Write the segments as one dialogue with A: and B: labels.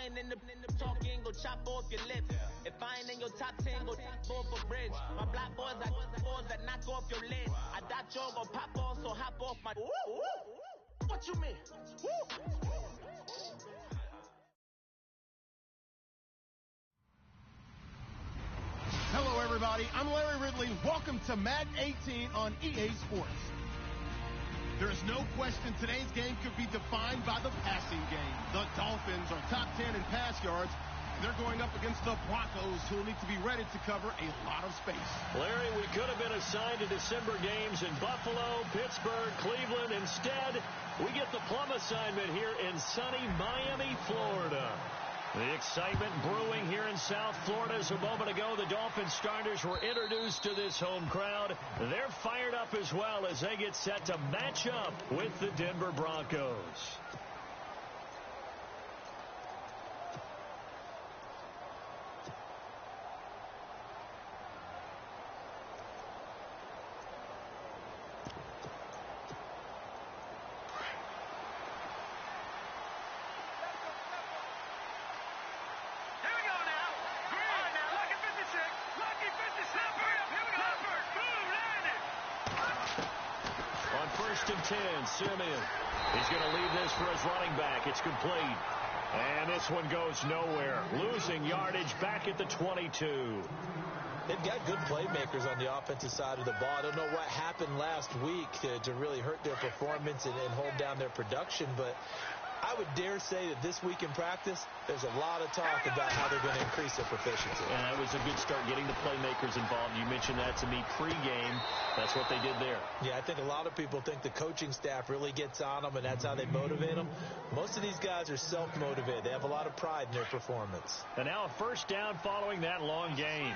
A: I ain't in the talking, go chop off your lips. If I ain't in your top 10, go tap off a bridge. My black boys, I boys that knock off your lid. I dot yo, go pop off, so hop off my. What you mean?
B: Hello, everybody. I'm Larry Ridley. Welcome to Madden 18 on EA Sports. There is no question today's game could be defined by the passing game. The Dolphins are top 10 in pass yards. They're going up against the Broncos, who will need to be ready to cover a lot of space.
C: Larry, we could have been assigned to December games in Buffalo, Pittsburgh, Cleveland. Instead, we get the plum assignment here in sunny Miami, Florida. The excitement brewing here in South Florida. As a moment ago, the Dolphins starters were introduced to this home crowd. They're fired up as well as they get set to match up with the Denver Broncos. First and 10, Simeon. He's going to leave this for his running back. It's complete. And this one goes nowhere. Losing yardage back at the 22.
D: They've got good playmakers on the offensive side of the ball. I don't know what happened last week to really hurt their performance and hold down their production, but I would dare say that this week in practice, there's a lot of talk about how they're going to increase their proficiency.
C: And that was a good start, getting the playmakers involved. You mentioned that to me pregame. That's what they did there. Yeah,
D: I think a lot of people think the coaching staff really gets on them, and that's how they motivate them. Most of these guys are self-motivated. They have a lot of pride in their performance.
C: And now a first down following that long gain.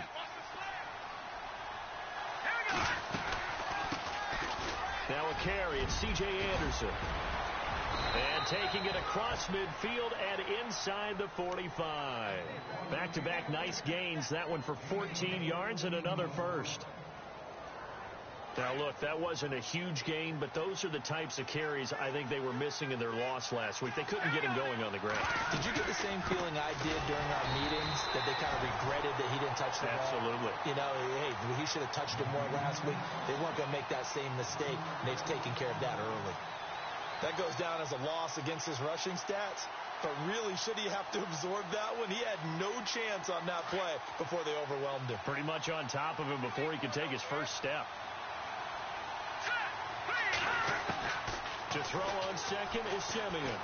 C: Now a carry. It's C.J. Anderson. And taking it across midfield and inside the 45. Back-to-back nice gains. That one for 14 yards and another first. Now, look, that wasn't a huge gain, but those are the types of carries I think they were missing in their loss last week. They couldn't get him going on the ground.
D: Did you get the same feeling I did during our meetings, that they kind of regretted that he didn't touch the ball?
C: Absolutely.
D: You know, hey, he should have touched it more last week. They weren't going to make that same mistake, and they've taken care of that early. That goes down as a loss against his rushing stats. But really, should he have to absorb that one? He had no chance on that play before they overwhelmed him.
C: Pretty much on top of him before he could take his first step. To throw on second is Simeon.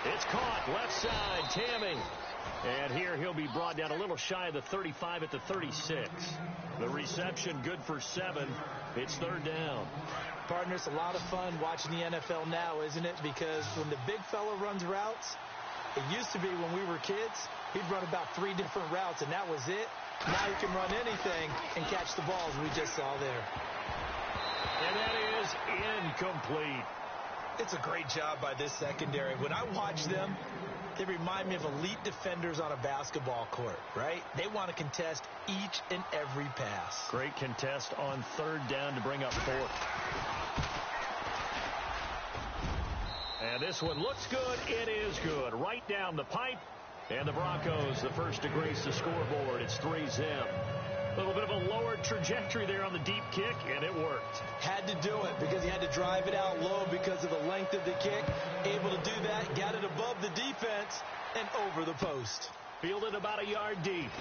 C: It's caught left side, Tammy. And here he'll be brought down a little shy of the 35 at the 36. The reception good for 7. It's third down.
D: Partner, it's a lot of fun watching the NFL now, isn't it? Because when the big fella runs routes, it used to be when we were kids, he'd run about 3 different routes, and that was it. Now he can run anything and catch the balls we just saw there.
C: And that is incomplete.
D: It's a great job by this secondary. When I watch them, they remind me of elite defenders on a basketball court, right? They want to contest each and every pass.
C: Great contest on third down to bring up fourth. And this one looks good. It is good. Right down the pipe. And the Broncos, the first to grace the scoreboard. It's 3-0. A little bit of a lower trajectory there on the deep kick, and it worked.
D: Had to do it because he had to drive it out low because of the length of the kick. Able to do that, got it above the defense and over the post.
C: Fielded about a yard deep.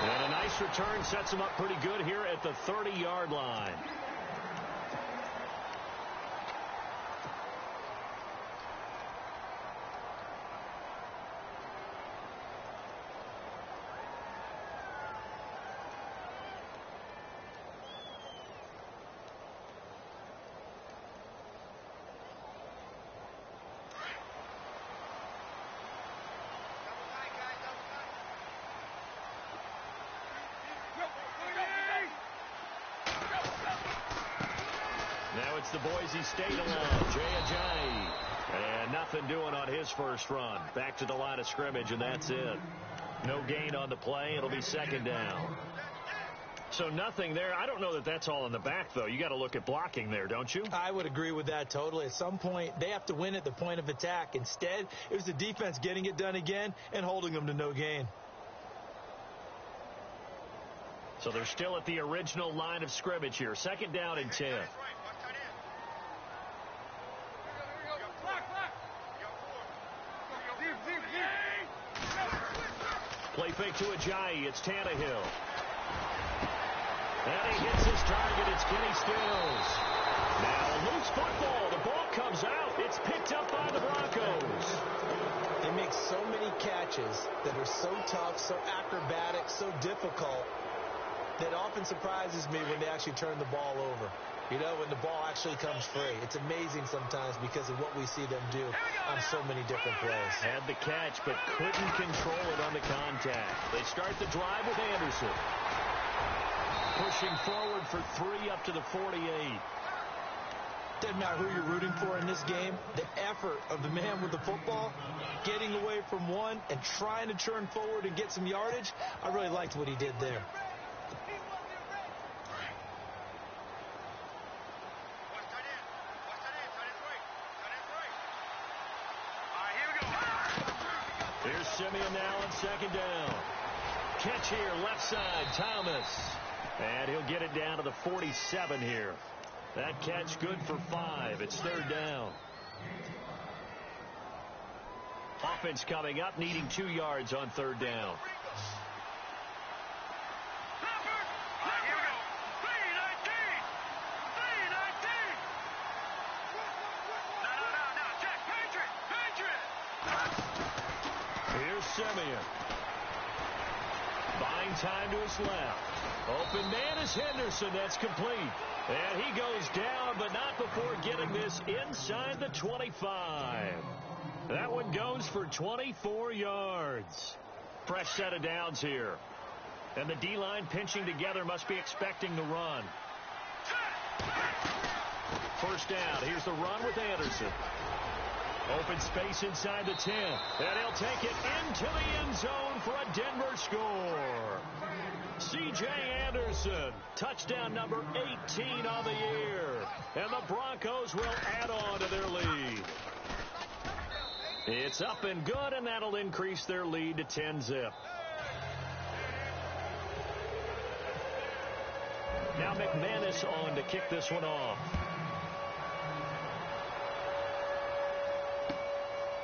C: And a nice return sets him up pretty good here at the 30-yard line. Now it's the Boise State alone, Jay Ajayi. And nothing doing on his first run. Back to the line of scrimmage, and that's it. No gain on the play. It'll be second down. So nothing there. I don't know that that's all in the back, though. You got to look at blocking there, don't you?
D: I would agree with that totally. At some point, they have to win at the point of attack. Instead, it was the defense getting it done again and holding them to no gain.
C: So they're still at the original line of scrimmage here. 2nd down and 10. Play fake to Ajayi. It's Tannehill. And he hits his target. It's Kenny Stills. Now a loose football. The ball comes out. It's picked up by the Broncos.
D: They make so many catches that are so tough, so acrobatic, so difficult, that often surprises me when they actually turn the ball over. You know, when the ball actually comes free. It's amazing sometimes because of what we see them do on so many different plays.
C: Had the catch, but couldn't control it on the contact. They start the drive with Anderson. Pushing forward for 3 up to the 48.
D: Doesn't matter who you're rooting for in this game. The effort of the man with the football, getting away from one and trying to turn forward and get some yardage, I really liked what he did there.
C: Here's Simeon now on 2nd down. Catch here, left side, Thomas. And he'll get it down to the 47 here. That catch good for 5. It's 3rd down. Offense coming up, needing 2 yards on 3rd down. Here's Simeon. Buying time to his left. Open man is Henderson. That's complete. And he goes down, but not before getting this inside the 25. That one goes for 24 yards. Fresh set of downs here. And the D-line pinching together must be expecting the run. 1st down. Here's the run with Anderson. Open space inside the 10. And he'll take it into the end zone for a Denver score. C.J. Anderson, touchdown number 18 on the year. And the Broncos will add on to their lead. It's up and good, and that'll increase their lead to 10-zip. Now McManus on to kick this one off.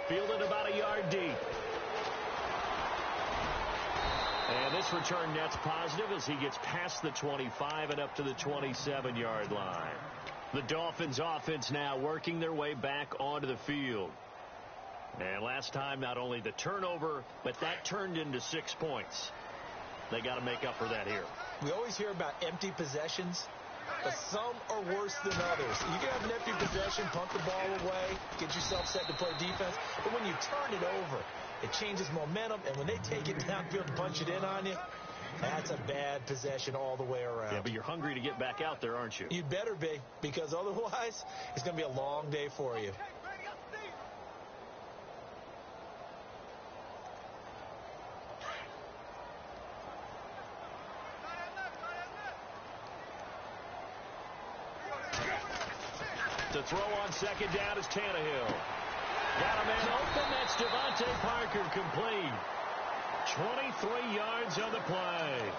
C: Fielded about a yard deep. And this return net's positive as he gets past the 25 and up to the 27-yard line. The Dolphins offense now working their way back onto the field. And last time, not only the turnover, but that turned into 6 points. They got to make up for that here.
D: We always hear about empty possessions, but some are worse than others. You can have an empty possession, punt the ball away, get yourself set to play defense. But when you turn it over, it changes momentum, and when they take it downfield and punch it in on you, that's a bad possession all the way around.
C: Yeah, but you're hungry to get back out there, aren't you?
D: You'd better be, because otherwise it's going to be a long day for you.
C: To throw on 2nd down is Tannehill. Got a man open. That's Devontae Parker complete. 23 yards on the play.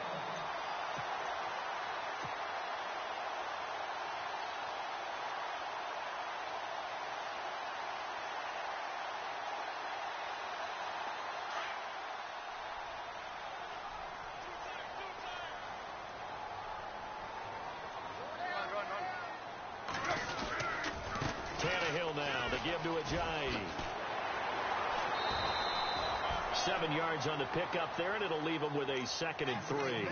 C: Tannehill now to give to Ajayi. 7 yards on the pickup there, and it'll leave him with a 2nd and 3.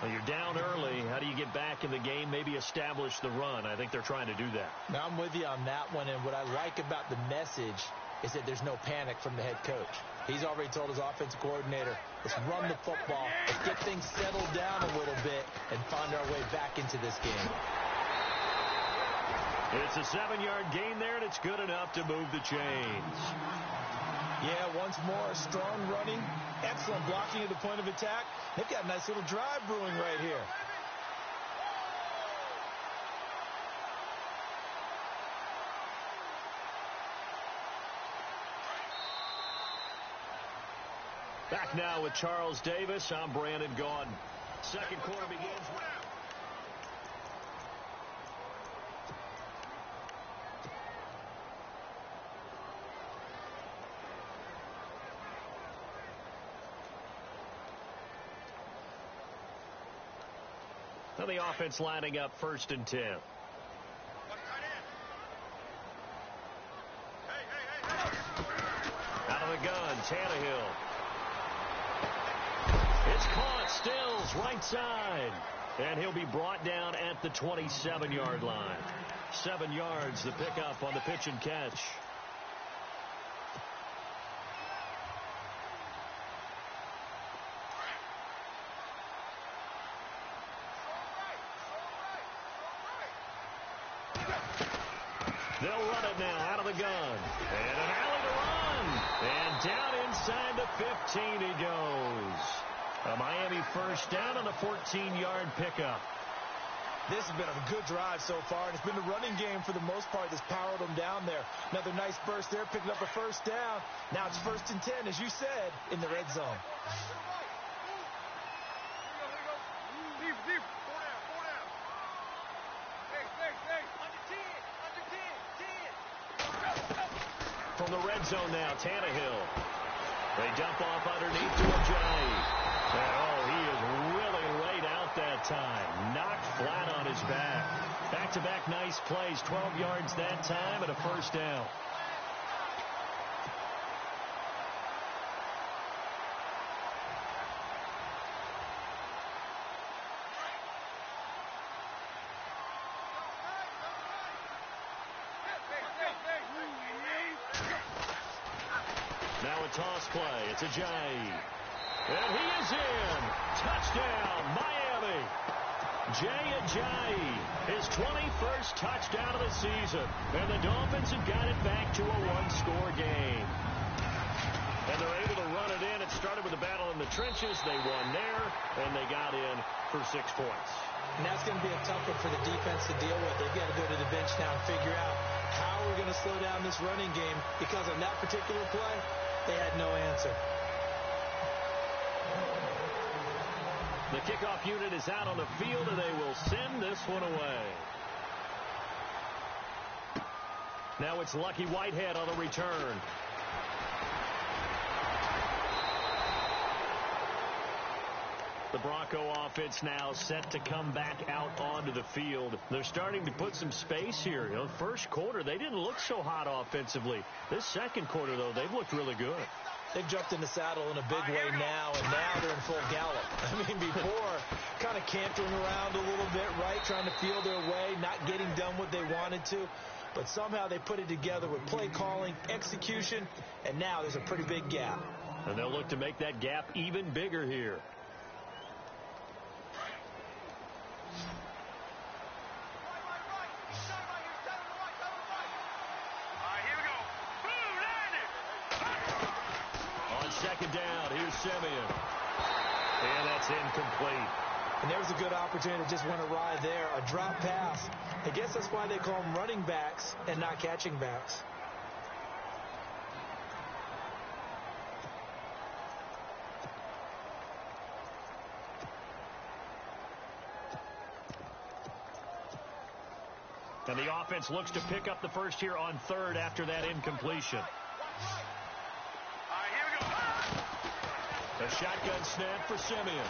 C: Well, you're down early. How do you get back in the game? Maybe establish the run. I think they're trying to do that.
D: Now, I'm with you on that one, and what I like about the message is that there's no panic from the head coach. He's already told his offensive coordinator, let's run the football, let's get things settled down a little bit, and find our way back into this game.
C: It's a 7-yard gain there, and it's good enough to move the chains.
D: Yeah, once more, strong running, excellent blocking at the point of attack. They've got a nice little drive brewing right here.
C: Back now with Charles Davis. I'm Brandon Gaudin. Second quarter begins. Now the offense lining up 1st and 10. Out of the gun, Tannehill. It's caught. Stills right side. And he'll be brought down at the 27-yard line. 7 yards the pickup on the pitch and catch. They'll run it now out of the gun. And an alley to run. And down inside the 15 he goes. A Miami first down on a 14-yard pickup.
D: This has been a good drive so far, and it's been the running game for the most part that's powered them down there. Another nice burst there, picking up a first down. Now it's 1st and 10, as you said, in the red zone.
C: From the red zone now, Tannehill. They dump off underneath to Ajayi. Oh, he is really laid out that time. Knocked flat on his back. Back-to-back nice plays. 12 yards that time and a first down. Now a toss play. It's Ajayi. And he is in. Touchdown, Miami. Jay Ajayi, his 21st touchdown of the season. And the Dolphins have got it back to a one-score game. And they're able to run it in. It started with a battle in the trenches. They won there, and they got in for 6 points.
D: And that's going to be a tough one for the defense to deal with. They've got to go to the bench now and figure out how we're going to slow down this running game, because on that particular play, they had no answer.
C: The kickoff unit is out on the field, and they will send this one away. Now it's Lucky Whitehead on the return. The Bronco offense now set to come back out onto the field. They're starting to put some space here. First quarter, they didn't look so hot offensively. This second quarter, though, they've looked really good.
D: They've jumped in the saddle in a big way now, and now they're in full gallop. I mean, before, kind of cantering around a little bit, right, trying to feel their way, not getting done what they wanted to. But somehow they put it together with play calling, execution, and now there's a pretty big gap.
C: And they'll look to make that gap even bigger here. Second down, here's Simeon. And that's incomplete.
D: And there was a good opportunity that just went awry there. A drop pass. I guess that's why they call them running backs and not catching backs.
C: And the offense looks to pick up the first here on 3rd after that incompletion. A shotgun snap for Simeon.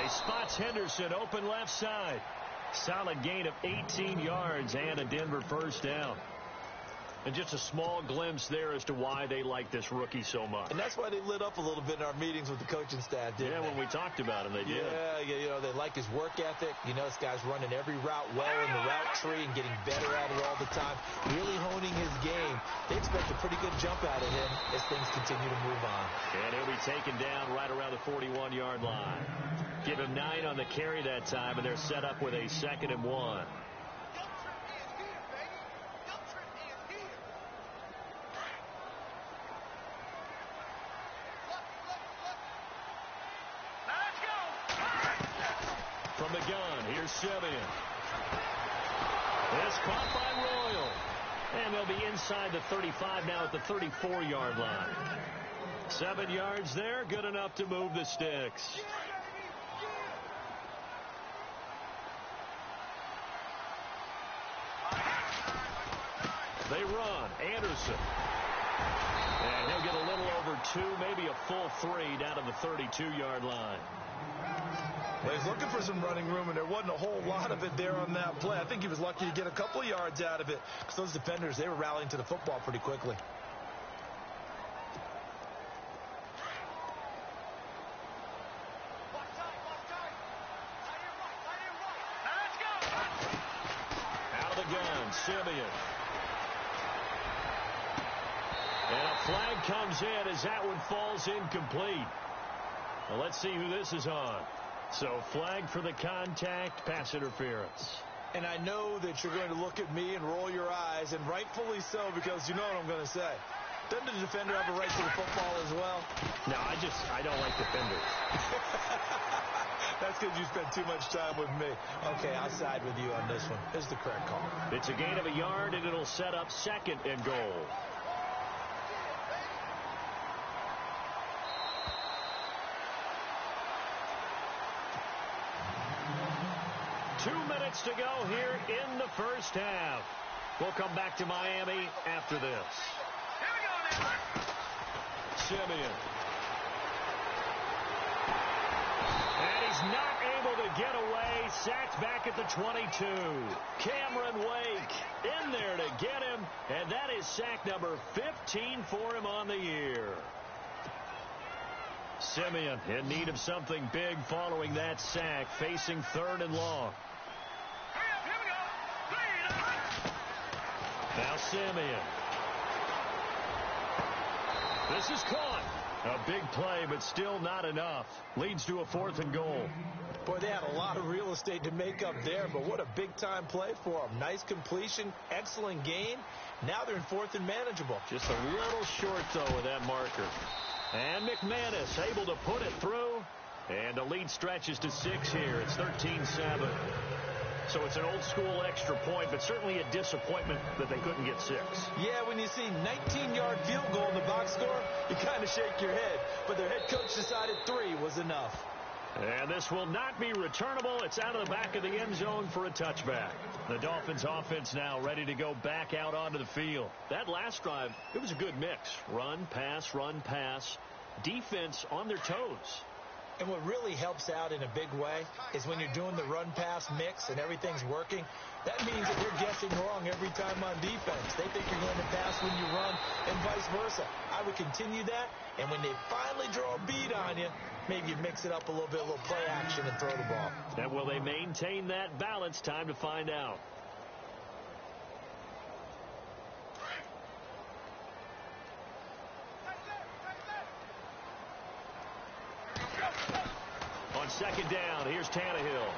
C: He spots Henderson open left side. Solid gain of 18 yards and a Denver first down. And just a small glimpse there as to why they like this rookie so much.
D: And that's why they lit up a little bit in our meetings with the coaching staff, didn't they?
C: When we talked about him, they did.
D: Yeah, they like his work ethic. This guy's running every route well in the route tree and getting better at it all the time, really honing his game. They expect a pretty good jump out of him as things continue to move on.
C: And he'll be taken down right around the 41-yard line. Give him 9 on the carry that time, and they're set up with a 2nd and 1. From the gun, here's Simeon. It's caught by Royal. And they'll be inside the 35 now at the 34-yard line. 7 yards there, good enough to move the sticks. They run. Anderson. And he'll get a little over 2, maybe a full 3 down to the 32-yard line.
D: Well, he's looking for some running room, and there wasn't a whole lot of it there on that play. I think he was lucky to get a couple of yards out of it because those defenders, they were rallying to the football pretty quickly.
C: Out of the gun, Simeon. And a flag comes in as that one falls incomplete. Well, let's see who this is on. So flag for the contact, pass interference.
D: And I know that you're going to look at me and roll your eyes, and rightfully so, because you know what I'm going to say. Doesn't the defender have a right to the football as well?
C: No, I don't like defenders.
D: That's because you spent too much time with me. Okay, I'll side with you on this one. Here's the correct call.
C: It's a gain of a yard, and it'll set up 2nd and goal. To go here in the first half. We'll come back to Miami after this. Simeon. And he's not able to get away. Sacked back at the 22. Cameron Wake in there to get him. And that is sack number 15 for him on the year. Simeon in need of something big following that sack, facing 3rd and long. Now Simeon. This is caught. A big play, but still not enough. Leads to a 4th and goal.
D: Boy, they had a lot of real estate to make up there, but what a big-time play for them. Nice completion, excellent gain. Now they're in 4th and manageable.
C: Just a little short, though, with that marker. And McManus able to put it through. And the lead stretches to 6 here. It's 13-7. So it's an old-school extra point, but certainly a disappointment that they couldn't get 6.
D: Yeah, when you see 19-yard field goal in the box score, you kind of shake your head. But their head coach decided 3 was enough.
C: And this will not be returnable. It's out of the back of the end zone for a touchback. The Dolphins offense now ready to go back out onto the field. That last drive, it was a good mix. Run, pass, defense on their toes.
D: And what really helps out in a big way is when you're doing the run-pass mix and everything's working, that means that they're guessing wrong every time on defense. They think you're going to pass when you run and vice versa. I would continue that, and when they finally draw a beat on you, maybe you mix it up a little bit, a little play action and throw the ball.
C: And will they maintain that balance? Time to find out. On 2nd down, here's Tannehill.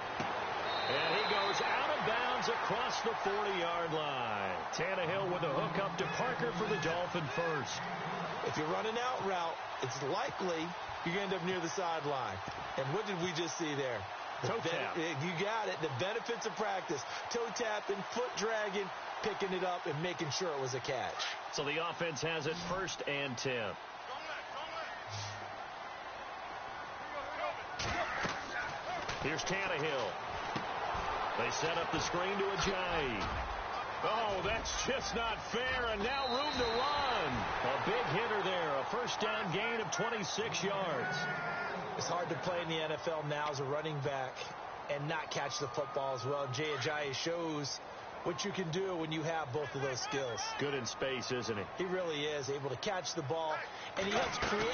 C: And he goes out of bounds across the 40-yard line. Tannehill with a hook up to Parker for the Dolphin first.
D: If you're running out route, it's likely you're going to end up near the sideline. And what did we just see there?
C: Toe tap.
D: You got it. The benefits of practice. Toe tapping, foot dragging, picking it up, and making sure it was a catch.
C: So the offense has it 1st and 10. Here's Tannehill. They set up the screen to Ajayi. Oh, that's just not fair, and now room to run. A big hitter there, a 1st down gain of 26 yards.
D: It's hard to play in the NFL now as a running back and not catch the football as well. Jay Ajayi shows what you can do when you have both of those skills.
C: Good in space, isn't he?
D: He really is able to catch the ball, and he helps create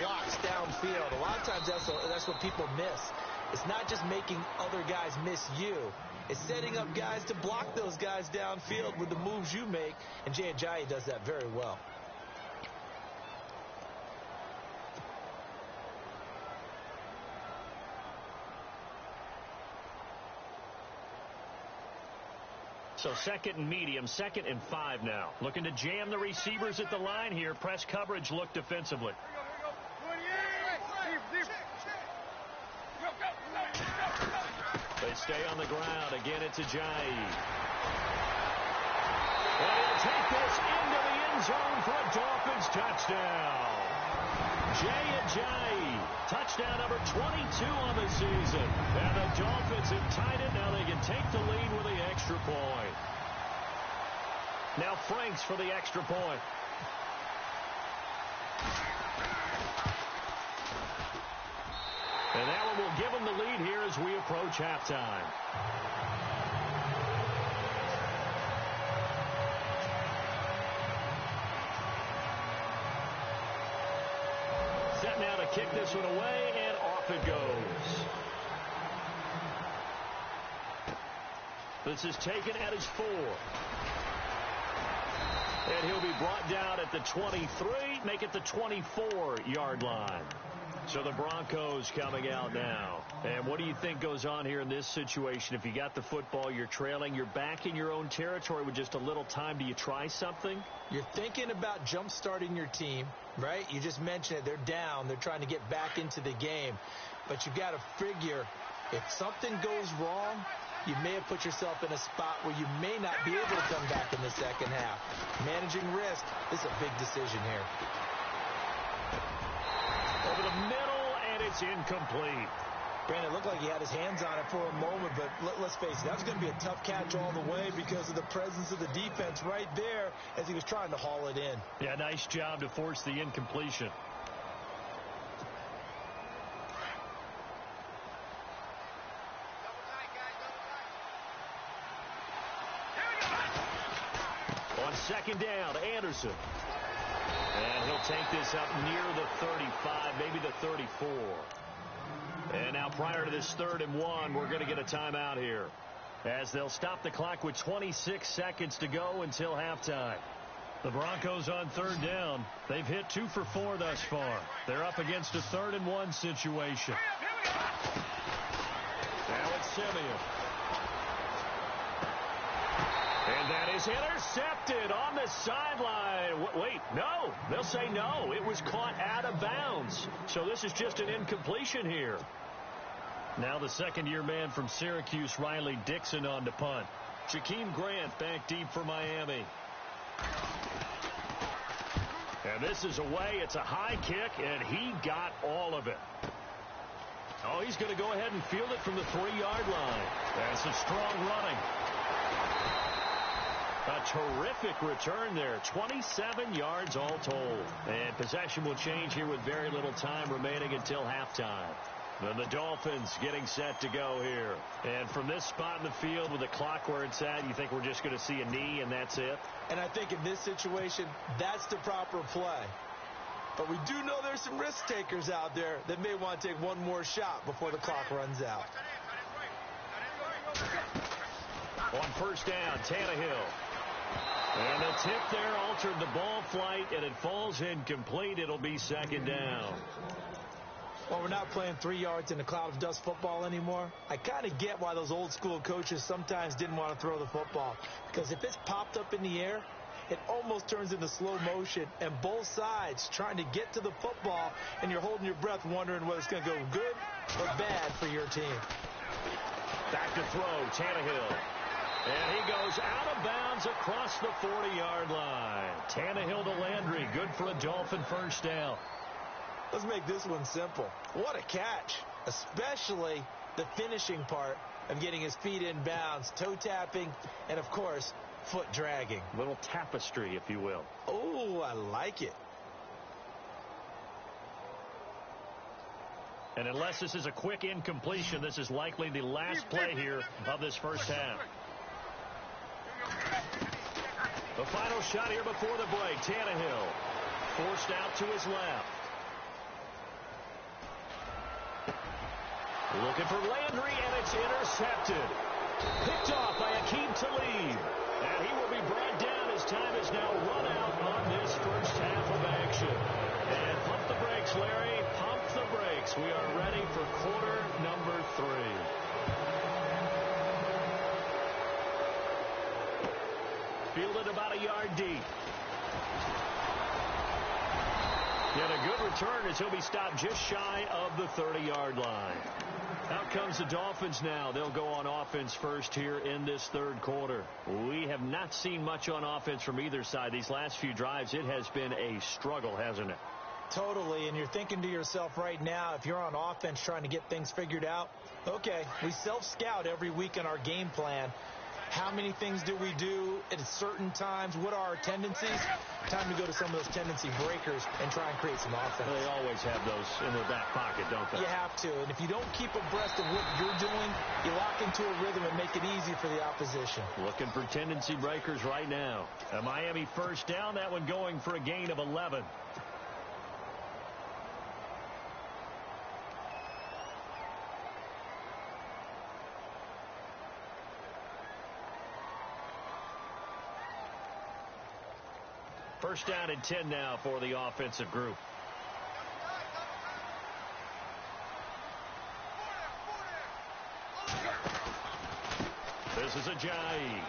D: blocks downfield. A lot of times that's what people miss. It's not just making other guys miss you. It's setting up guys to block those guys downfield with the moves you make, and Jay Ajayi does that very well.
C: So second and medium, 2nd and 5 now. Looking to jam the receivers at the line here. Press coverage look defensively. They stay on the ground. Again, it's Ajayi. And he'll take this into the end zone for a Dolphins touchdown. Jay Ajayi, touchdown number 22 on the season. And the Dolphins have tied it. Now they can take the lead with the extra point. Now Franks for the extra point. And that one will give them the lead here as we approach halftime. Set now to kick this one away, and off it goes. This is taken at his 4. And he'll be brought down at the 23, make it the 24-yard line. So the Broncos coming out now. And what do you think goes on here in this situation? If you got the football, you're trailing, you're back in your own territory with just a little time. Do you try something?
D: You're thinking about jump-starting your team, right? You just mentioned it. They're down. They're trying to get back into the game. But you've got to figure if something goes wrong, you may have put yourself in a spot where you may not be able to come back in the second half. Managing risk is a big decision here.
C: Over the middle, and it's incomplete.
D: Brandon, it looked like he had his hands on it for a moment, but let's face it, that was going to be a tough catch all the way because of the presence of the defense right there as he was trying to haul it in.
C: Yeah, nice job to force the incompletion. On second down, Anderson. And he'll take this up near the 35, maybe the 34. And now prior to this 3rd and 1, we're going to get a timeout here as they'll stop the clock with 26 seconds to go until halftime. The Broncos on 3rd down. They've hit 2 for 4 thus far. They're up against a 3rd and 1 situation. Now it's Simeon. And that is intercepted on the sideline. Wait, no. They'll say no. It was caught out of bounds. So this is just an incompletion here. Now the second-year man from Syracuse, Riley Dixon, on to punt. Jakeem Grant back deep for Miami. And this is away. It's a high kick, and he got all of it. Oh, he's going to go ahead and field it from the 3-yard line. That's some strong running. A terrific return there. 27 yards all told. And possession will change here with very little time remaining until halftime. And the Dolphins getting set to go here. And from this spot in the field with the clock where it's at, you think we're just going to see a knee and that's it?
D: And I think in this situation, that's the proper play. But we do know there's some risk takers out there that may want to take one more shot before the clock runs out.
C: On first down, Tannehill. And the tip there altered the ball flight, and it falls incomplete. It'll be 2nd down.
D: Well, we're not playing 3 yards in a cloud of dust football anymore. I kind of get why those old school coaches sometimes didn't want to throw the football. Because if it's popped up in the air, it almost turns into slow motion, and both sides trying to get to the football, and you're holding your breath wondering whether it's going to go good or bad for your team.
C: Back to throw, Tannehill. And he goes out of bounds across the 40-yard line. Tannehill to Landry. Good for a Dolphin first down.
D: Let's make this one simple. What a catch, especially the finishing part of getting his feet in bounds, toe tapping, and, of course, foot dragging.
C: Little tapestry, if you will.
D: Oh, I like it.
C: And unless this is a quick incompletion, this is likely the last play here of this first half. The final shot here before the break. Tannehill forced out to his left. Looking for Landry, and it's intercepted. Picked off by Akeem Talib. And he will be brought down as time is now run out on this first half of action. And pump the brakes, Larry. Pump the brakes. We are ready for quarter number 3. Fielded about a yard deep. Get a good return as he'll be stopped just shy of the 30-yard line. Out comes the Dolphins now. They'll go on offense first here in this third quarter. We have not seen much on offense from either side. These last few drives, it has been a struggle, hasn't it?
D: Totally, and you're thinking to yourself right now, if you're on offense trying to get things figured out, okay, we self-scout every week in our game plan. How many things do we do at certain times? What are our tendencies? Time to go to some of those tendency breakers and try and create some offense.
C: They always have those in their back pocket, don't they?
D: You have to. And if you don't keep abreast of what you're doing, you lock into a rhythm and make it easy for the opposition.
C: Looking for tendency breakers right now. A Miami first down, that one going for a gain of 11. First down and 10 now for the offensive group. This is Ajayi.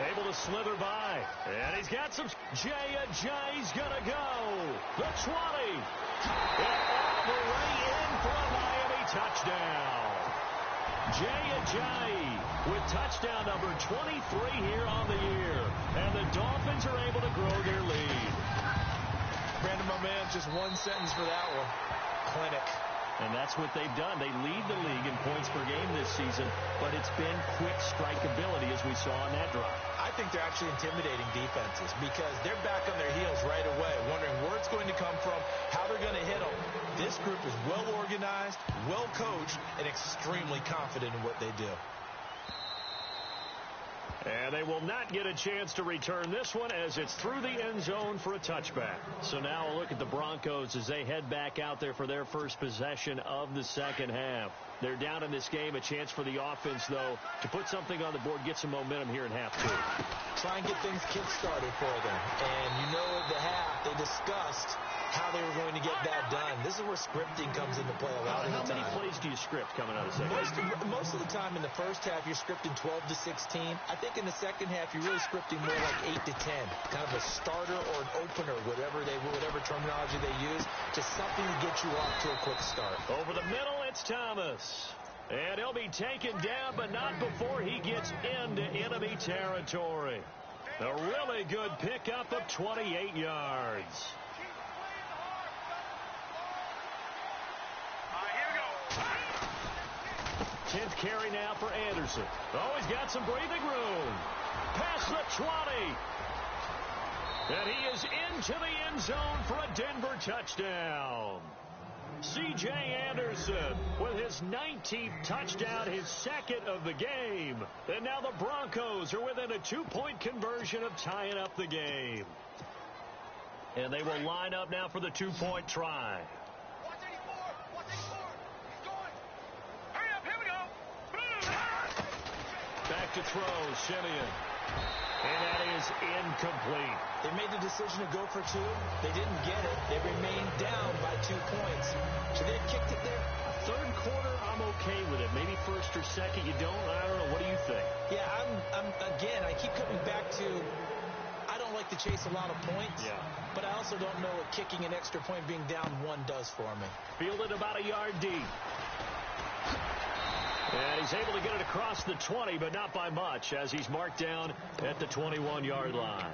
C: Able to slither by. And he's got some. Ajayi's going to go. The 20. And all the way in for a Miami touchdown. Ajayi with touchdown number 23 here on the year. And the Dolphins are able to grow their lead.
D: Brandon, my man, just one sentence for that one. Clinic.
C: And that's what they've done. They lead the league in points per game this season, but it's been quick strike ability as we saw on that drive.
D: I think they're actually intimidating defenses because they're back on their heels right away, wondering where it's going to come from, how they're going to hit them. This group is well organized, well coached, and extremely confident in what they do.
C: And they will not get a chance to return this one as it's through the end zone for a touchback. So now a look at the Broncos as they head back out there for their first possession of the second half. They're down in this game. A chance for the offense, though, to put something on the board, get some momentum here in half 2.
D: Try and get things kick-started for them. And you know at the half they discussed how they were going to get that done. This is where scripting comes into play a lot of the time.
C: How many plays do you script coming out of the second half?
D: Most of the time in the first half, you're scripting 12 to 16. I think in the second half, you're really scripting more like 8 to 10. Kind of a starter or an opener, whatever terminology they use, just something to get you off to a quick start.
C: Over the middle, it's Thomas. And he'll be taken down, but not before he gets into enemy territory. A really good pickup of 28 yards. 10th carry now for Anderson. Oh, he's got some breathing room. Past the 20. And he is into the end zone for a Denver touchdown. C.J. Anderson with his 19th touchdown, his second of the game. And now the Broncos are within a 2-point conversion of tying up the game. And they will line up now for the 2-point try. Back to throw, Simeon. And that is incomplete.
D: They made the decision to go for 2. They didn't get it. They remained down by 2 points. Should they have kicked it there?
C: Third quarter, I'm okay with it. Maybe first or second, you don't. I don't know. What do you think?
D: Yeah, again, I keep coming back to I don't like to chase a lot of points.
C: Yeah.
D: But I also don't know what kicking an extra point being down 1 does for me.
C: Fielded about a yard deep. And he's able to get it across the 20, but not by much, as he's marked down at the 21-yard line.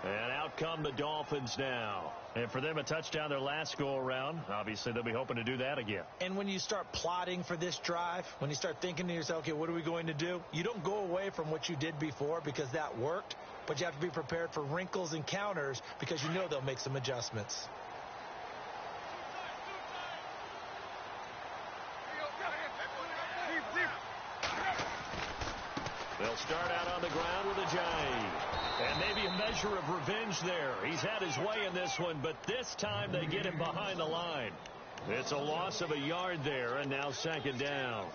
C: And out come the Dolphins now. And for them, a touchdown their last go-around. Obviously, they'll be hoping to do that again.
D: And when you start plotting for this drive, when you start thinking to yourself, okay, what are we going to do? You don't go away from what you did before because that worked, but you have to be prepared for wrinkles and counters because you know they'll make some adjustments.
C: They'll start out on the ground with Ajayi. And maybe a measure of revenge there. He's had his way in this one, but this time they get him behind the line. It's a loss of a yard there, and now second down.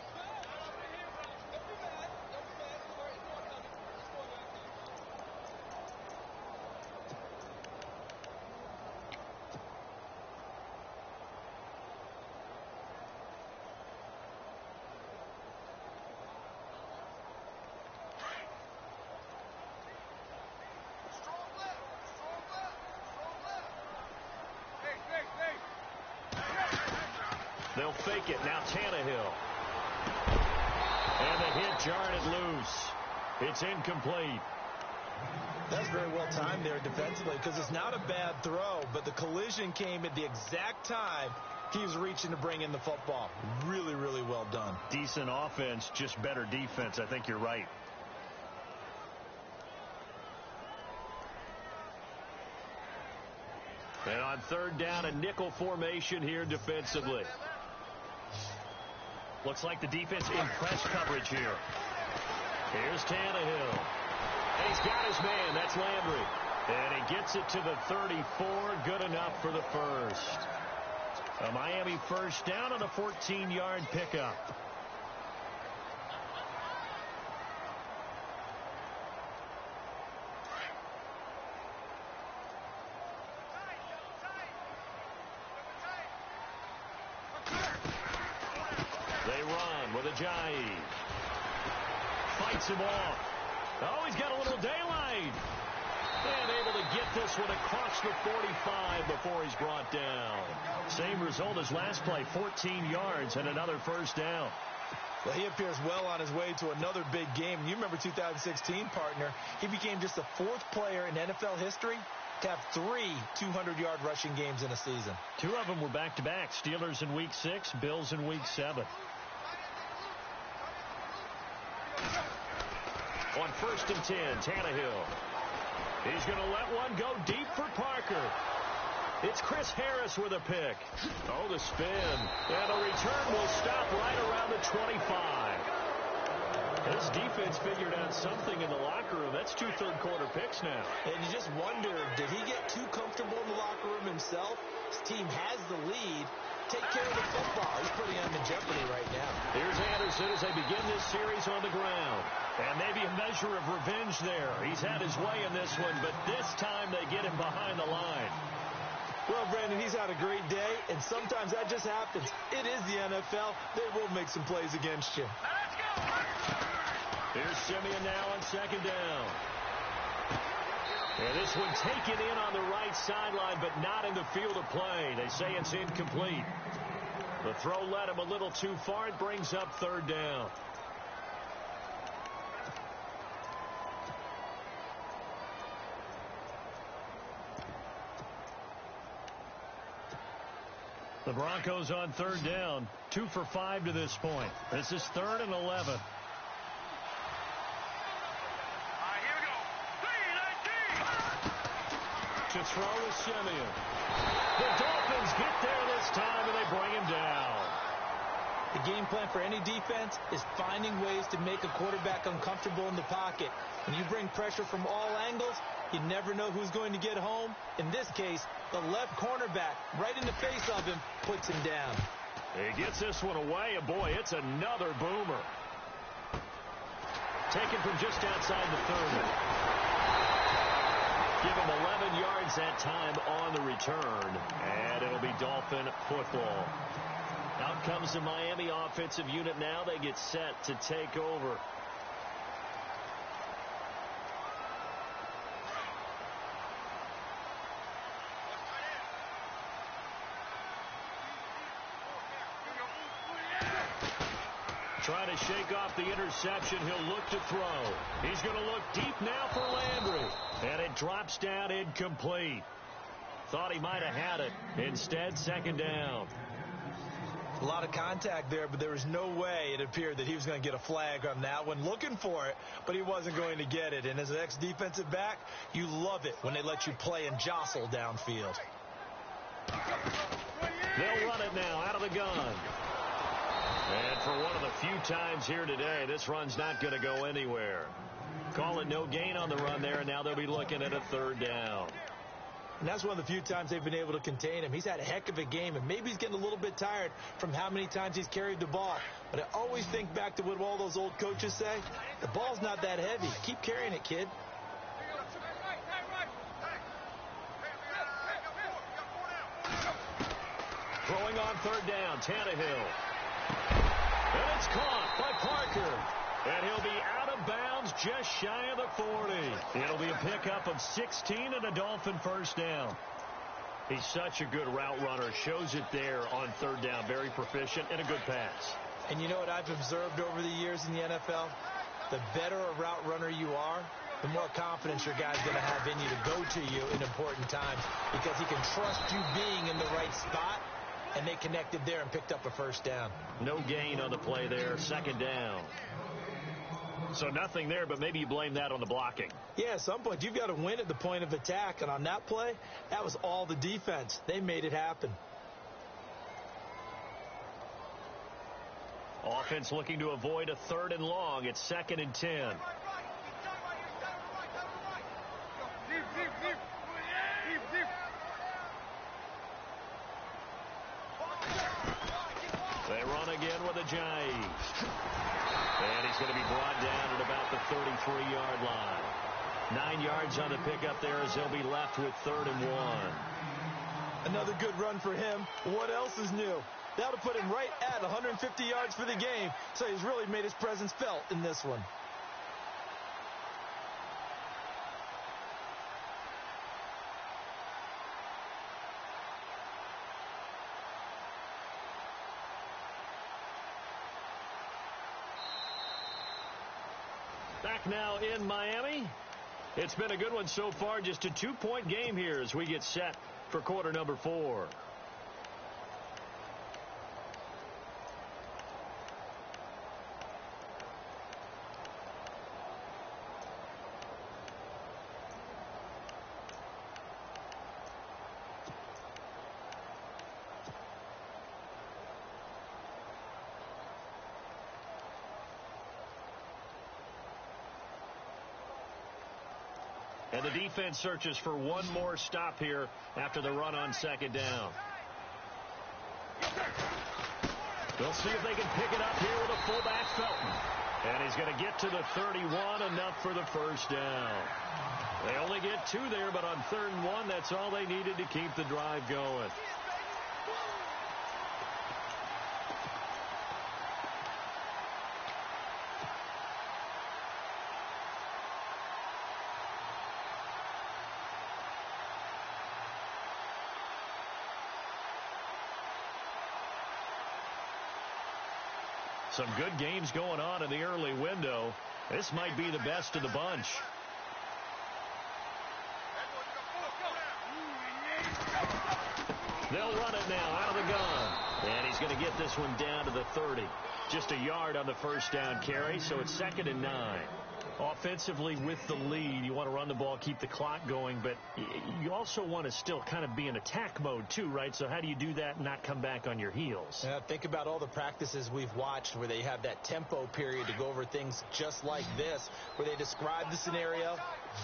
C: They'll fake it. Now Tannehill. And the hit jarred it loose. It's incomplete.
D: That's very well timed there defensively because it's not a bad throw, but the collision came at the exact time he was reaching to bring in the football. Really, really well done.
C: Decent offense, just better defense. I think you're right. And on third down, a nickel formation here defensively. Looks like the defense in press coverage here. Here's Tannehill. And he's got his man. That's Landry. And he gets it to the 34. Good enough for the first. A Miami first down on a 14-yard pickup. They run with Ajayi. Fights him off. Oh, he's got a little daylight. And able to get this one across the 45 before he's brought down. Same result as last play, 14 yards and another first down.
D: Well, he appears well on his way to another big game. You remember 2016, partner. He became just the fourth player in NFL history to have 3 200-yard rushing games in a season. 2
C: of them were back-to-back. Steelers in Week 6, Bills in Week 7. On 1st and 10, Tannehill. He's going to let one go deep for Parker. It's Chris Harris with a pick. Oh, the spin. And the return will stop right around the 25. This defense figured out something in the locker room. That's 2 third-quarter picks now.
D: And you just wonder, did he get too comfortable in the locker room himself? His team has the lead. Take care of the football. He's putting them in jeopardy right now.
C: Here's Anderson as they begin this series on the ground. And maybe a measure of revenge there. He's had his way in this one, but this time they get him behind the line.
D: Well, Brandon, he's had a great day, and sometimes that just happens. It is the NFL. They will make some plays against you.
C: Here's Simeon now on second down. And this one taken in on the right sideline, but not in the field of play. They say it's incomplete. The throw led him a little too far. It brings up third down. The Broncos on third down. 2 for 5 to this point. This is 3rd and 11. To throw is Simeon. The Dolphins get there this time, and they bring him down.
D: The game plan for any defense is finding ways to make a quarterback uncomfortable in the pocket. When you bring pressure from all angles, you never know who's going to get home. In this case, the left cornerback, right in the face of him, puts him down.
C: He gets this one away, and boy, it's another boomer. Taken from just outside the 30. Give him 11 yards that time on the return, and it'll be Dolphin football. Out comes the Miami offensive unit now. They get set to take over. Trying to shake off the interception. He'll look to throw. He's going to look deep now for Landry. And it drops down incomplete. Thought he might have had it. Instead, second down.
D: A lot of contact there, but there was no way it appeared that he was going to get a flag on that one. Looking for it, but he wasn't going to get it. And as an ex-defensive back, you love it when they let you play and jostle downfield.
C: They'll run it now out of the gun. And for one of the few times here today, this run's not going to go anywhere. Call it no gain on the run there, and now they'll be looking at a 3rd down.
D: And that's one of the few times they've been able to contain him. He's had a heck of a game, and maybe he's getting a little bit tired from how many times he's carried the ball. But I always think back to what all those old coaches say. The ball's not that heavy. Keep carrying it, kid.
C: Throwing on 3rd down, Tannehill. And it's caught by Parker. And he'll be out of bounds just shy of the 40. It'll be a pickup of 16 and a Dolphin 1st down. He's such a good route runner. Shows it there on 3rd down. Very proficient and a good pass.
D: And you know what I've observed over the years in the NFL? The better a route runner you are, the more confidence your guy's going to have in you to go to you in important times, because he can trust you being in the right spot, and they connected there and picked up a 1st down.
C: No gain on the play there. 2nd down. So nothing there, but maybe you blame that on the blocking.
D: Yeah, at some point you've got to win at the point of attack, and on that play, that was all the defense. They made it happen.
C: Offense looking to avoid a 3rd and long. It's 2nd and 10. They run again with Ajayi. And he's going to be brought down at about the 33-yard line. 9 yards on the pickup there as they'll be left with 3rd and 1.
D: Another good run for him. What else is new? That'll put him right at 150 yards for the game, so he's really made his presence felt in this one.
C: Back now in Miami. It's been a good one so far. Just a 2-point game here as we get set for quarter number 4. And the defense searches for one more stop here after the run on 2nd down. They'll see if they can pick it up here with a fullback, Felton. And he's going to get to the 31, enough for the 1st down. They only get 2 there, but on 3rd and 1, that's all they needed to keep the drive going. Some good games going on in the early window. This might be the best of the bunch. They'll run it now out of the gun. And he's going to get this one down to the 30. Just a yard on the 1st down carry, so it's 2nd and 9. Offensively with the lead, you want to run the ball, keep the clock going, but you also want to still kind of be in attack mode too, right? So how do you do that and not come back on your heels?
D: Think about all the practices we've watched where they have that tempo period to go over things just like this, where they describe the scenario,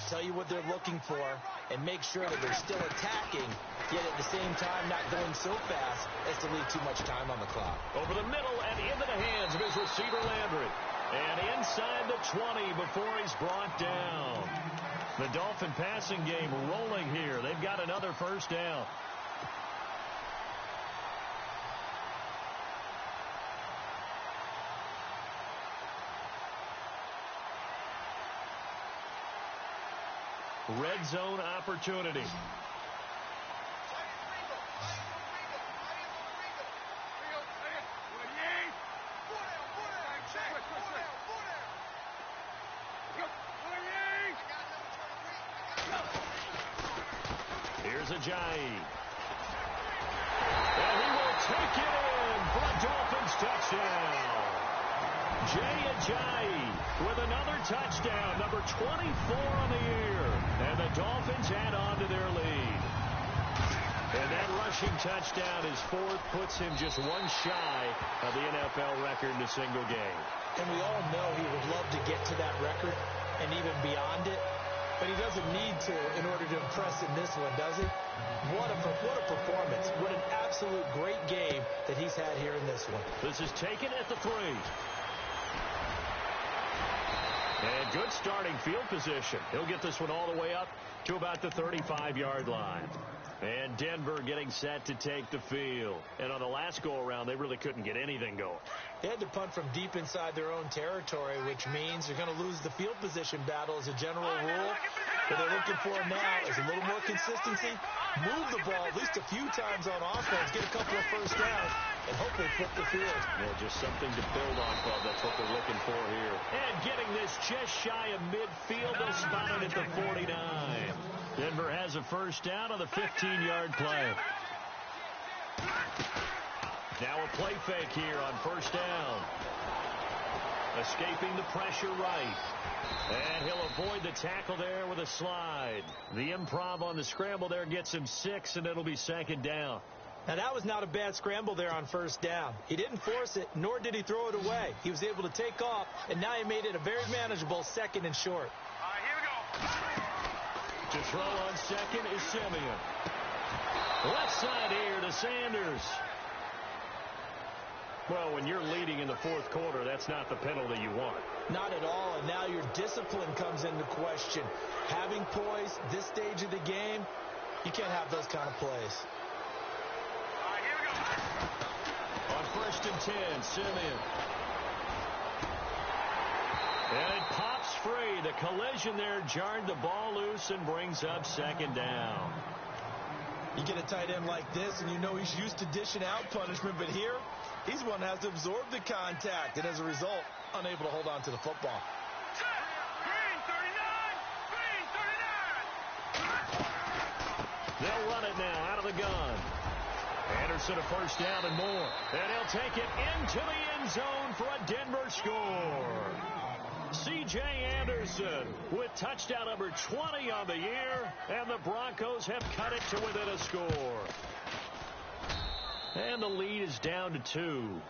D: tell you what they're looking for, and make sure that they're still attacking, yet at the same time not going so fast as to leave too much time on the clock.
C: Over the middle and into the hands of his receiver, Landry. And inside the 20 before he's brought down. The Dolphin passing game rolling here. They've got another 1st down. Red zone opportunity. Here's Ajayi. And he will take it in for a Dolphins touchdown. Jay Ajayi with another touchdown, number 24 on the year. And the Dolphins add on to their lead. And that rushing touchdown, his 4th, puts him just one shy of the NFL record in a single game.
D: And we all know he would love to get to that record, and even beyond it. But he doesn't need to in order to impress in this one, does he? What a performance. What an absolute great game that he's had here in this one.
C: This is taken at the 3. And good starting field position. He'll get this one all the way up to about the 35-yard line. And Denver getting set to take the field. And on the last go-around, they really couldn't get anything going.
D: They had to punt from deep inside their own territory, which means they're going to lose the field position battle as a general rule. What they're looking for now is a little more consistency, move the ball at least a few times on offense, get a couple of first downs, and hopefully flip the field.
C: Yeah, just something to build off of. That's what they're looking for here. And getting this just shy of midfield, they'll spot it at the 49. Denver has a first down on the 15-yard play. Now a play fake here on first down. Escaping the pressure right. And he'll avoid the tackle there with a slide. The improv on the scramble there gets him 6, and it'll be second down.
D: Now, that was not a bad scramble there on first down. He didn't force it, nor did he throw it away. He was able to take off, and now he made it a very manageable 2nd and short.
A: All right, here we go.
C: To throw on second is Simeon. Left side here to Sanders. Well, when you're leading in the fourth quarter, that's not the penalty you want.
D: Not at all, and now your discipline comes into question. Having poise this stage of the game, you can't have those kind of plays.
A: All right, here we go.
C: On 1st and 10, Simeon. And it pops free. The collision there jarred the ball loose and brings up second down.
D: You get a tight end like this, and you know he's used to dishing out punishment, but here, he's one that has to absorb the contact, and as a result, unable to hold on to the football.
A: Green 39!
C: They'll run it now out of the gun. Anderson a first down and more. And he'll take it into the end zone for a Denver score. C.J. Anderson with touchdown number 20 on the year, and the Broncos have cut it to within a score. And the lead is down to 2.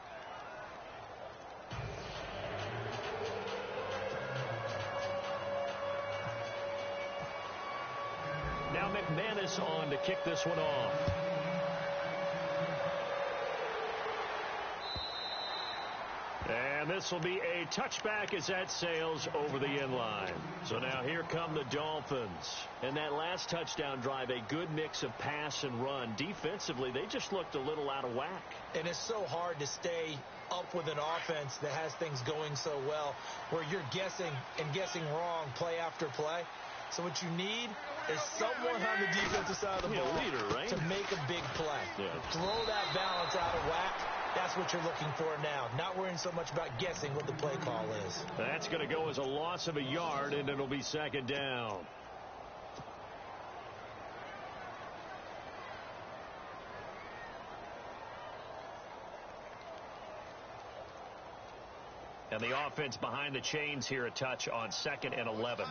C: Now McManus on to kick this one off. And this will be a touchback as that sails over the end line. So now here come the Dolphins. And that last touchdown drive, a good mix of pass and run. Defensively, they just looked a little out of whack.
D: And it's so hard to stay up with an offense that has things going so well, where you're guessing and guessing wrong play after play. So what you need is someone on the defensive side of the ball to make a big play.
C: Yeah.
D: Throw that balance out of whack. That's what you're looking for now. Not worrying so much about guessing what the play call is.
C: That's going to go as a loss of a yard, and it'll be second down. And the offense behind the chains here a touch on 2nd and 11.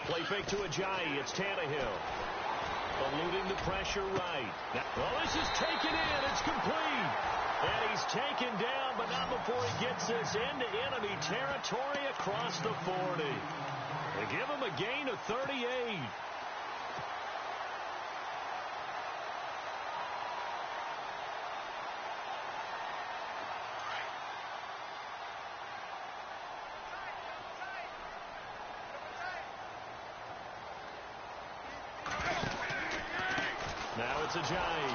C: Play fake to Ajayi. It's Tannehill. Eluding the pressure right. Well, this is taken in. It's complete. And he's taken down, but not before he gets this into enemy territory across the 40. They give him a gain of 38. Now it's Ajayi.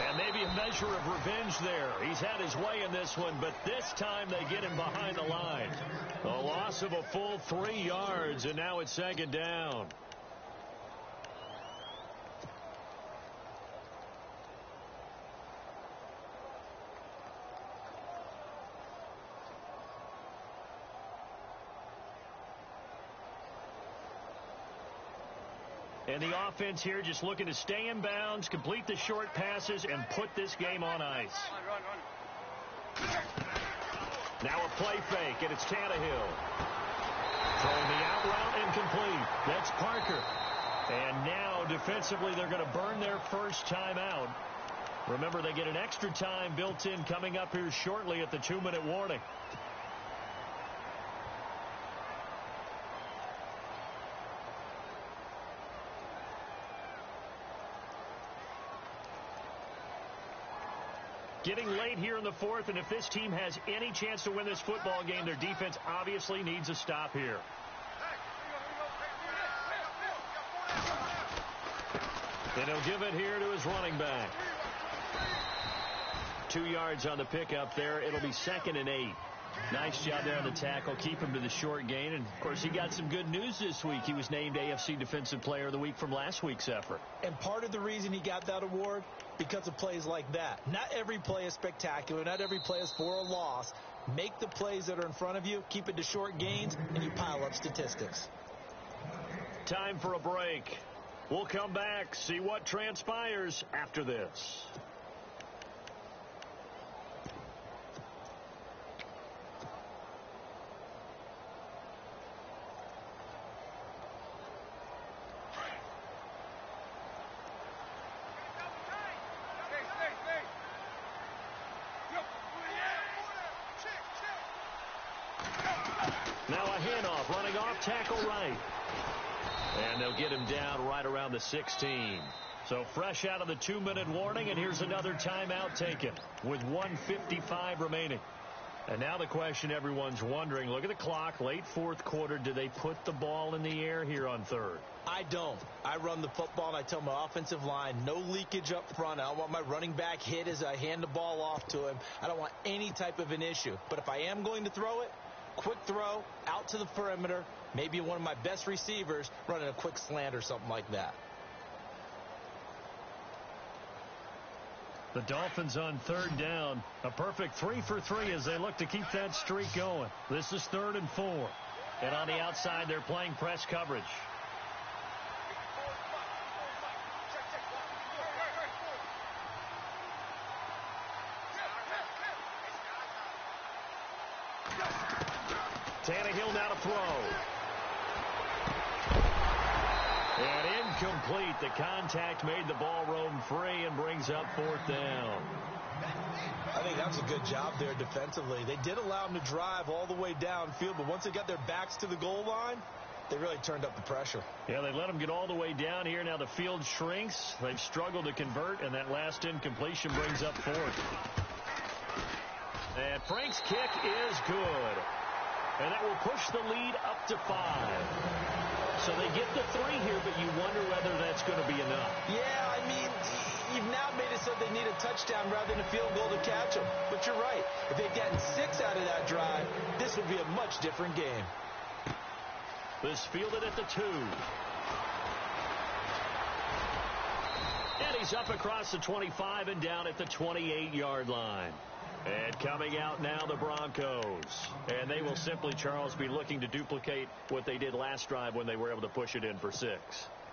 C: And maybe a measure of revenge there. He's had his way in this one, but this time they get him behind the line. A loss of a full 3 yards, and now it's second down. And the offense here just looking to stay in bounds, complete the short passes, and put this game on ice. Now a play fake, and it's Tannehill. Throwing the out route incomplete. That's Parker. And now defensively they're going to burn their first time out. Remember, they get an extra time built in coming up here shortly at the 2-minute warning. Getting late here in the fourth, and if this team has any chance to win this football game, their defense obviously needs a stop here. And he'll give it here to his running back. 2 yards on the pickup there. It'll be 2nd and 8. Nice job there on the tackle. Keep him to the short gain. And, of course, he got some good news this week. He was named AFC Defensive Player of the Week from last week's effort.
D: And part of the reason he got that award, because of plays like that. Not every play is spectacular. Not every play is for a loss. Make the plays that are in front of you, keep it to short gains, and you pile up statistics.
C: Time for a break. We'll come back, see what transpires after this. Now a handoff, running off tackle right. And they'll get him down right around the 16. So fresh out of the 2-minute warning, and here's another timeout taken with 1:55 remaining. And now the question everyone's wondering, look at the clock, late fourth quarter, do they put the ball in the air here on third?
D: I don't. I run the football, and I tell my offensive line, no leakage up front. I don't want my running back hit as I hand the ball off to him. I don't want any type of an issue. But if I am going to throw it, quick throw, out to the perimeter, maybe one of my best receivers running a quick slant or something like that.
C: The Dolphins on third down. A perfect 3 for 3 as they look to keep that streak going. This is 3rd and 4. And on the outside, they're playing press coverage. Tannehill now to throw. And incomplete. The contact made the ball roam free and brings up 4th down.
D: I think that was a good job there defensively. They did allow them to drive all the way downfield, but once they got their backs to the goal line, they really turned up the pressure.
C: Yeah, they let them get all the way down here. Now the field shrinks. They've struggled to convert, and that last incompletion brings up 4th. And Frank's kick is good. And that will push the lead up to 5. So they get the 3 here, but you wonder whether that's going to be enough.
D: Yeah, I mean, you've now made it so they need a touchdown rather than a field goal to catch them. But you're right. If they'd gotten 6 out of that drive, this would be a much different game.
C: This fielded at the 2. And he's up across the 25 and down at the 28-yard line. And coming out now, the Broncos. And they will simply, Charles, be looking to duplicate what they did last drive when they were able to push it in for 6.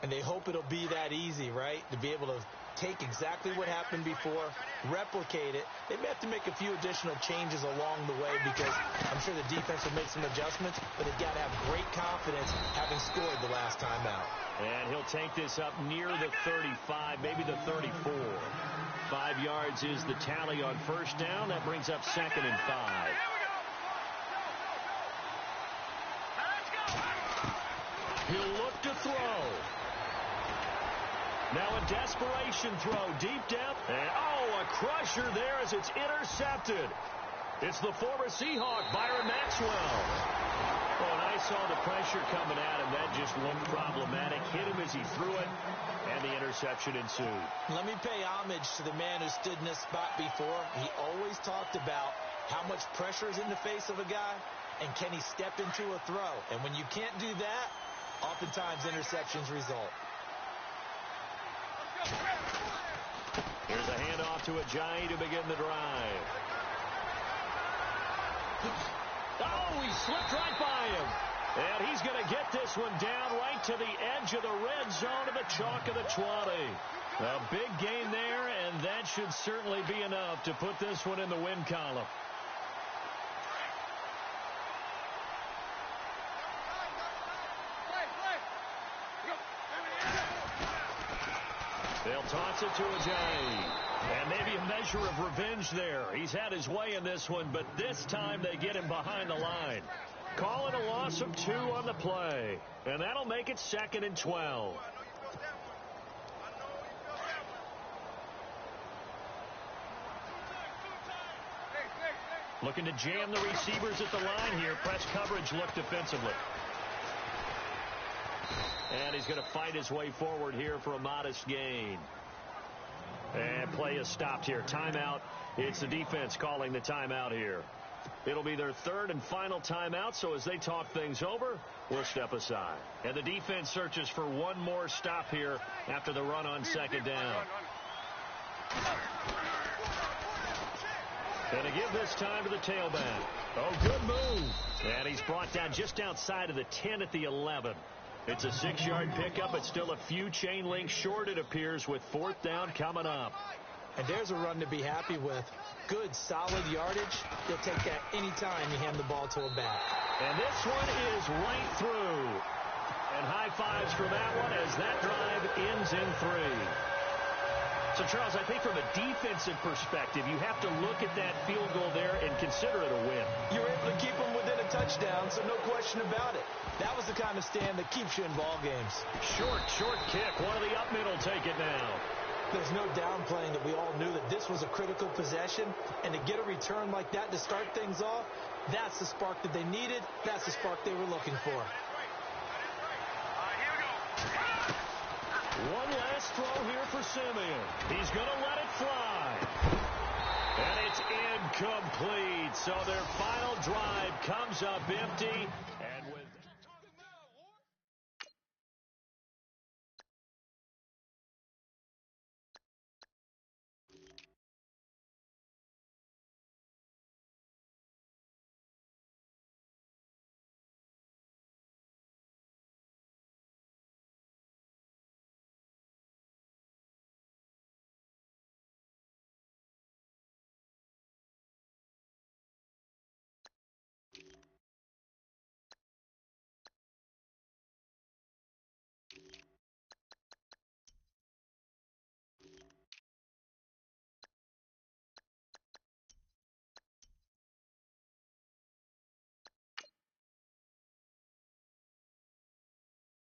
D: And they hope it'll be that easy, right? To be able to take exactly what happened before, replicate it. They may have to make a few additional changes along the way because I'm sure the defense will make some adjustments, but they've got to have great confidence having scored the last time out.
C: And he'll take this up near the 35, maybe the 34. 5 yards is the tally on first down. That brings up 2nd and 5. He'll look to throw. Now a desperation throw deep down. And a crusher there as it's intercepted. It's the former Seahawk, Byron Maxwell. Oh, and I saw the pressure coming at him. That just looked problematic. Hit him as he threw it, and the interception ensued.
D: Let me pay homage to the man who stood in this spot before. He always talked about how much pressure is in the face of a guy, and can he step into a throw. And when you can't do that, oftentimes interceptions result.
C: Here's a handoff to Ajayi to begin the drive. Oh, he slipped right by him. And he's going to get this one down right to the edge of the red zone of the chalk of the 20. A big gain there, and that should certainly be enough to put this one in the win column. They'll toss it to Ajayi. And maybe a measure of revenge there. He's had his way in this one, but this time they get him behind the line. Calling a loss of 2 on the play. And that'll make it 2nd and 12. Looking to jam the receivers at the line here. Press coverage look defensively. And he's going to fight his way forward here for a modest gain. And play is stopped here. Timeout. It's the defense calling the timeout here. It'll be their 3rd and final timeout, so as they talk things over, we'll step aside. And the defense searches for one more stop here after the run on 2nd down. And to give this time to the tailback. Oh, good move. And he's brought down just outside of the 10 at the 11. It's a 6-yard pickup. It's still a few chain links short, it appears, with 4th down coming up.
D: And there's a run to be happy with. Good, solid yardage. They'll take that anytime you hand the ball to a back.
C: And this one is right through. And high fives for that one as that drive ends in 3. So, Charles, I think from a defensive perspective, you have to look at that field goal there and consider it a win.
D: You're able to keep them within a touchdown, so no question about it. That was the kind of stand that keeps you in ball games.
C: Short kick. One of the up middle take it now.
D: There's no downplaying that we all knew that this was a critical possession, and to get a return like that to start things off, that's the spark that they needed. That's the spark they were looking for.
C: One last throw here for Simeon. He's going to let it fly. And it's incomplete. So their final drive comes up empty.